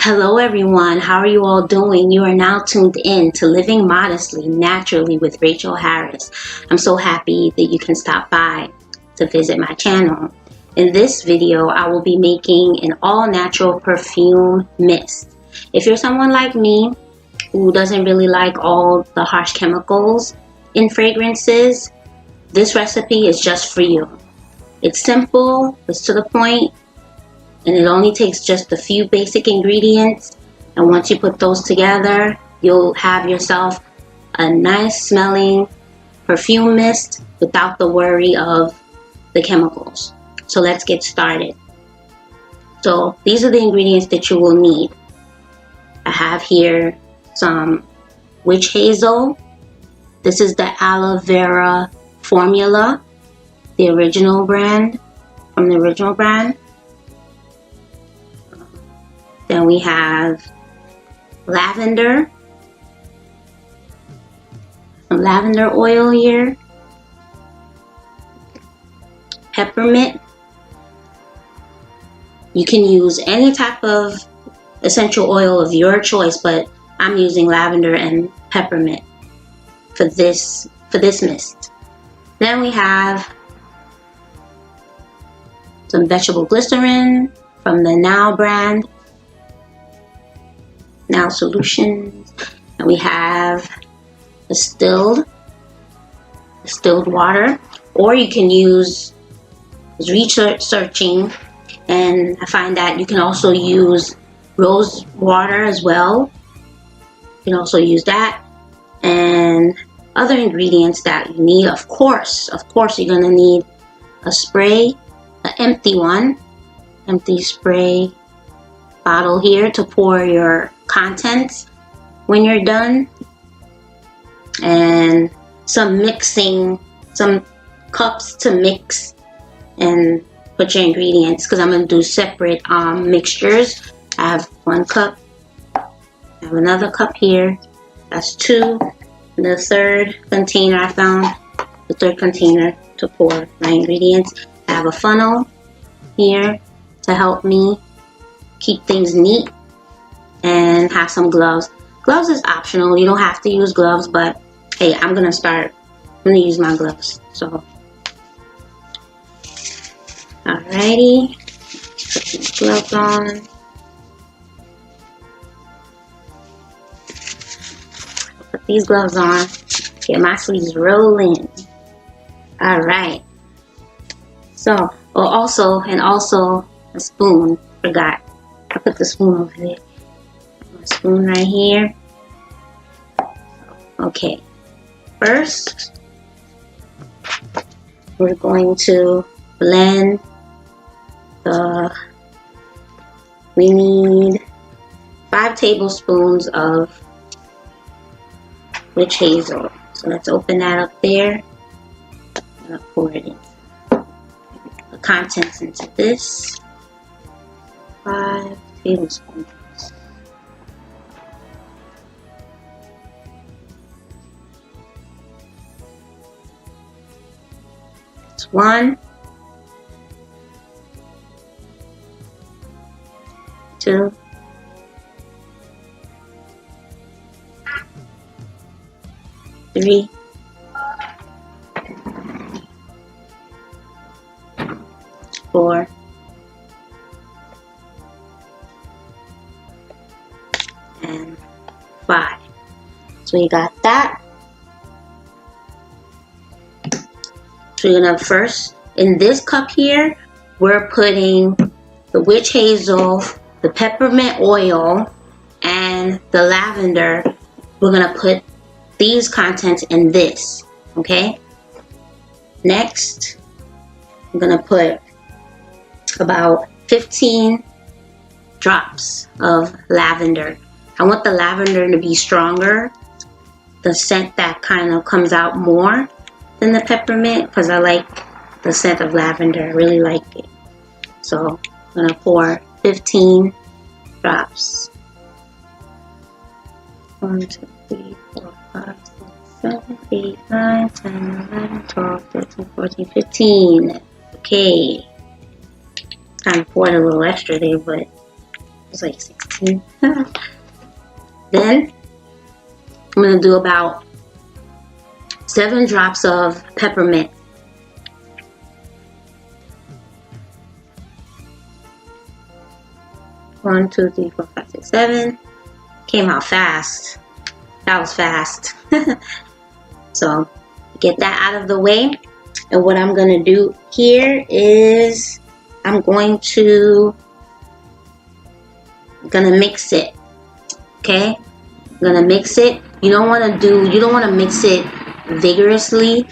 Hello everyone, how are you all doing? You are now tuned in to Living Modestly Naturally with Rachel Harris. I'm so happy that you can stop by to visit my channel. In this video, I will be making an all-natural perfume mist. If you're someone like me who doesn't really like all the harsh chemicals in fragrances, this recipe is just for you. It's simple, it's to the point, and it only takes just a few basic ingredients, and once you put those together, you'll have yourself a nice smelling perfume mist without the worry of the chemicals. So let's get started. So these are the ingredients that you will need. I have here some witch hazel. This is the aloe vera formula, the original brand, from the original brand. Then we have lavender, some lavender oil here, peppermint. You can use any type of essential oil of your choice, but I'm using lavender and peppermint for this mist. Then we have some vegetable glycerin from the Now brand. Now solutions, and we have distilled water, or you can use researching, and I find that you can also use rose water as well. You can also use that, and other ingredients that you need. Of course, you're gonna need a spray, an empty spray bottle here to pour your contents when you're done, and some cups to mix and put your ingredients, because I'm going to do separate mixtures. I have 1 cup, I have another cup here, that's 2, and the third container I found, the third container to pour my ingredients. I have a funnel here to help me keep things neat, and have some gloves. Gloves is optional, you don't have to use gloves, but hey, I'm gonna use my gloves. So alrighty, put these gloves on. Put these gloves on, get my sleeves rolling. Alright, so also a spoon. Forgot, I put the spoon over there. Spoon right here. Okay, first we're going to blend we need 5 tablespoons of witch hazel. So let's open that up there. I'm gonna pour it in, the contents into this. 5 tablespoons. That's 1, 2, 3, 4, and 5. So you got that. So you're gonna first, in this cup here, we're putting the witch hazel, the peppermint oil, and the lavender. We're gonna put these contents in this, okay? Next, I'm gonna put about 15 drops of lavender. I want the lavender to be stronger, the scent that kind of comes out more than the peppermint, because I like the scent of lavender. I really like it. So I'm gonna pour 15 drops. 1, 2, 3, 4, 5, 6, 7, 8, 9, 10, 11, 12, 13, 14, 15. Okay. Kind of poured a little extra there, but It's like 16. Then I'm going to do about 7 drops of peppermint. One, two, three, four, five, six, 7. Came out fast. That was fast. So get that out of the way. And what I'm going to do here is I'm going to mix it. Okay? I'm going to mix it. You don't want to mix it vigorously. You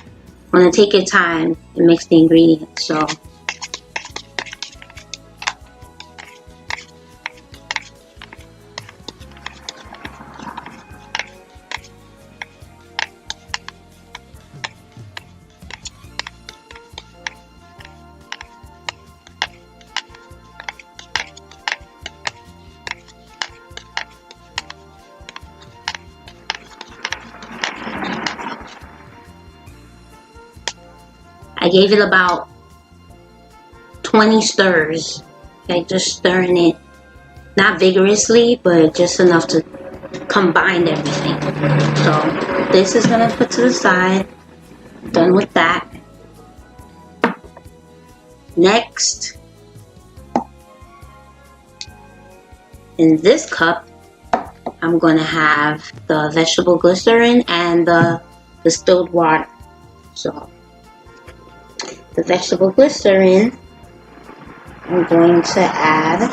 want to take your time and mix the ingredients. So I gave it about 20 stirs. Okay, just stirring it, not vigorously, but just enough to combine everything. So this is gonna put to the side. Done with that. Next, in this cup, I'm gonna have the vegetable glycerin and the distilled water. So the vegetable glycerin, I'm going to add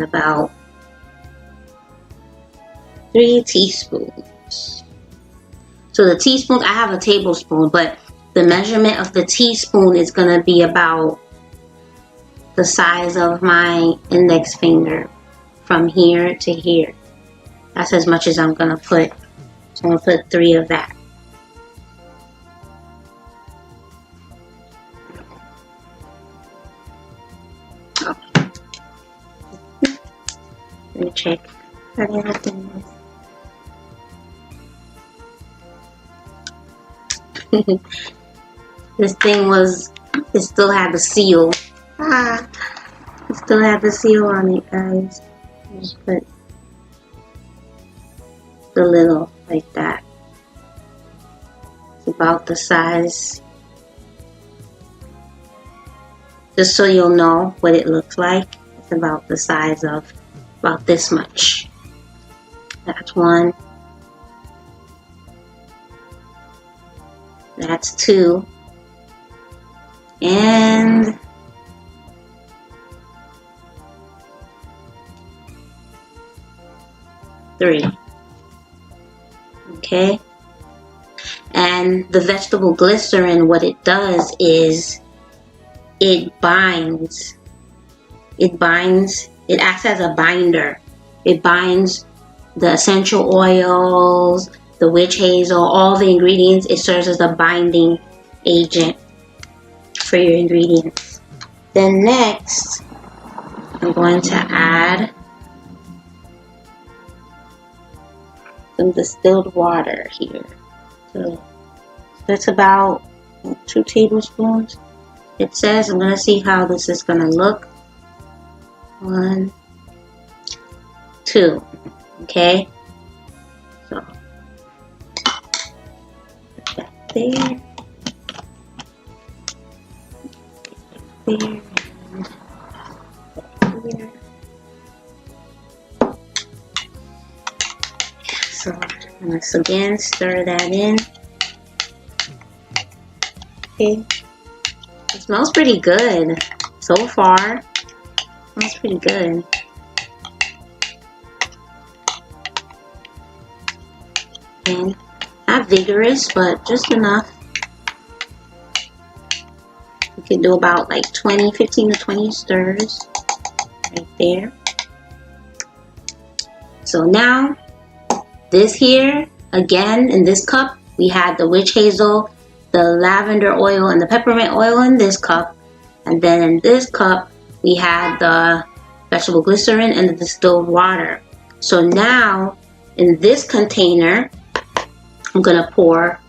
about 3 teaspoons. So the teaspoon, I have a tablespoon, but the measurement of the teaspoon is going to be about the size of my index finger from here to here. That's as much as I'm going to put. So I'm going to put 3 of that. Oh. Let me check. How do I open this? This thing it still had the seal. It still had the seal on it, guys. Just put the little like that. It's about the size. Just so you'll know what it looks like. It's about the size of about this much. That's 1. That's 2. And 3. Okay, and the vegetable glycerin, what it does is it binds, it acts as a binder. It binds the essential oils, the witch hazel, all the ingredients. It serves as a binding agent for your ingredients. Then next, I'm going to add some distilled water here. So that's about 2 tablespoons. It says, I'm going to see how this is going to look. 1, 2. Okay. So put that there. There. And here. So let's again stir that in. Okay. It smells pretty good so far. It smells pretty good. And not vigorous, but just enough. You can do about like 15 to 20 stirs right there. So now this here, again, in this cup, we had the witch hazel, the lavender oil, and the peppermint oil in this cup. And then in this cup, we had the vegetable glycerin and the distilled water. So now, in this container, I'm gonna pour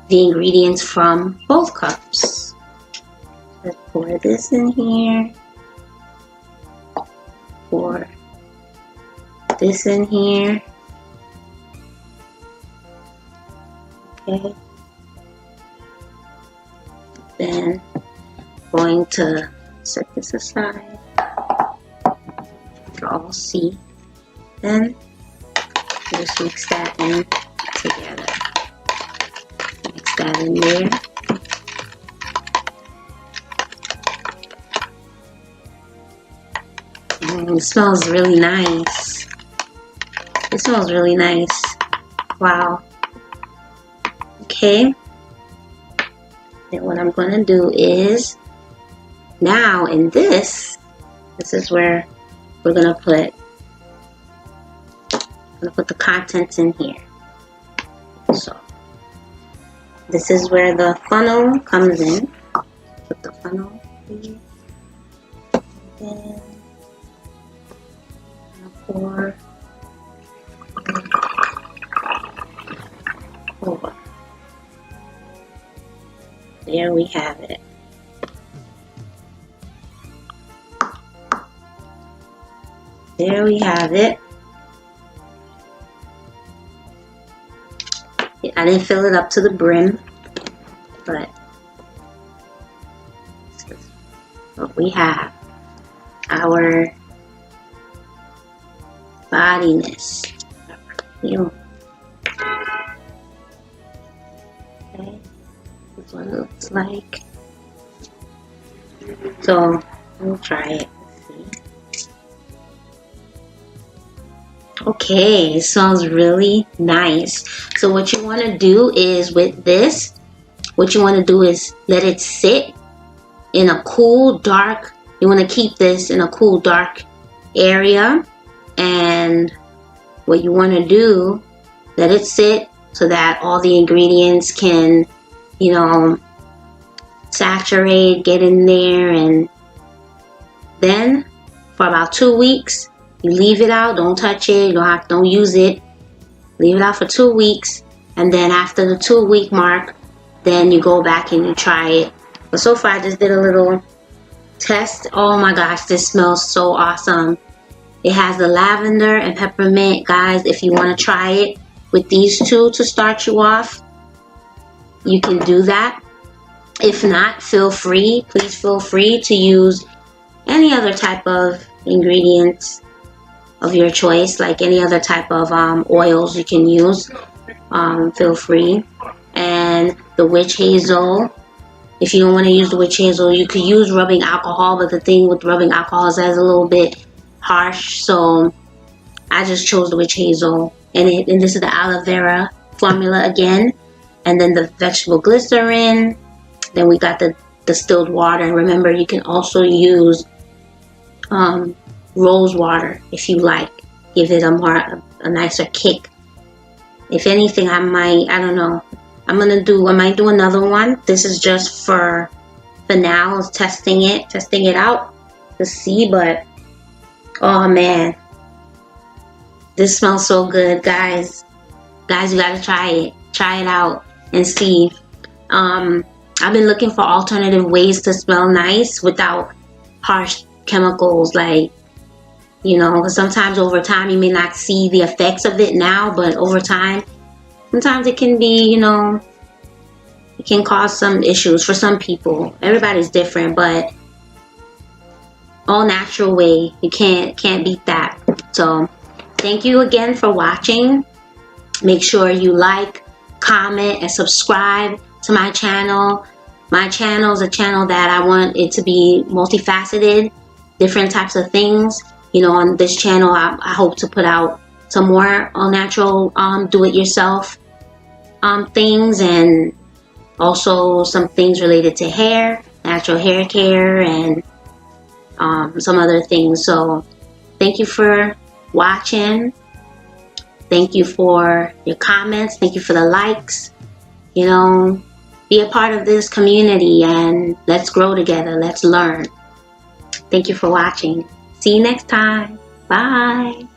the ingredients from both cups. Let's pour this in here. Pour this in here. Okay. Then going to set this aside. All see. Then just mix that in together. Mix that in there. It smells really nice. It smells really nice. Wow. Okay. Then what I'm gonna do is now in this is where we're gonna put the contents in here. So this is where the funnel comes in. Put the funnel here. Then pour over. There we have it. There we have it. I didn't fill it up to the brim, but this is what we have. Our body mist. Perfume. Okay. This is what it looks like. So we'll try it. Okay, it smells really nice. So what you want to do is with this, what you want to do is let it sit in a cool, dark, you want to keep this in a cool, dark area. And what you want to do, let it sit so that all the ingredients can, you know, saturate, get in there. And then for about 2 weeks, you leave it out. Don't touch it. Don't use it. Leave it out for 2 weeks, and then after the 2-week mark, then you go back and you try it. But so far, I just did a little test. Oh my gosh, this smells so awesome. It has the lavender and peppermint, guys. If you want to try it with these two to start you off, you can do that. If not, please feel free to use any other type of ingredients of your choice, like any other type of oils you can use. Feel free. And the witch hazel, if you don't want to use the witch hazel, you could use rubbing alcohol, but the thing with rubbing alcohol is that it's a little bit harsh, so I just chose the witch hazel. And this is the aloe vera formula again, and then the vegetable glycerin. Then we got the distilled water. Remember, you can also use rose water if you like. Give it a nicer kick. If anything, I don't know. I might do another one. This is just for now. It's testing it out to see. But oh man, this smells so good, guys. You gotta try it out and see. I've been looking for alternative ways to smell nice without harsh chemicals, like, you know, because sometimes over time you may not see the effects of it now, but over time, sometimes it can be, you know, it can cause some issues for some people. Everybody's different, but all natural way, you can't beat that. So thank you again for watching. Make sure you like, comment, and subscribe to my channel. My channel is a channel that I want it to be multifaceted, different types of things. You know, on this channel, I hope to put out some more all-natural, do-it-yourself things, and also some things related to hair, natural hair care, and some other things. So thank you for watching. Thank you for your comments. Thank you for the likes. You know, be a part of this community and let's grow together. Let's learn. Thank you for watching. See you next time. Bye.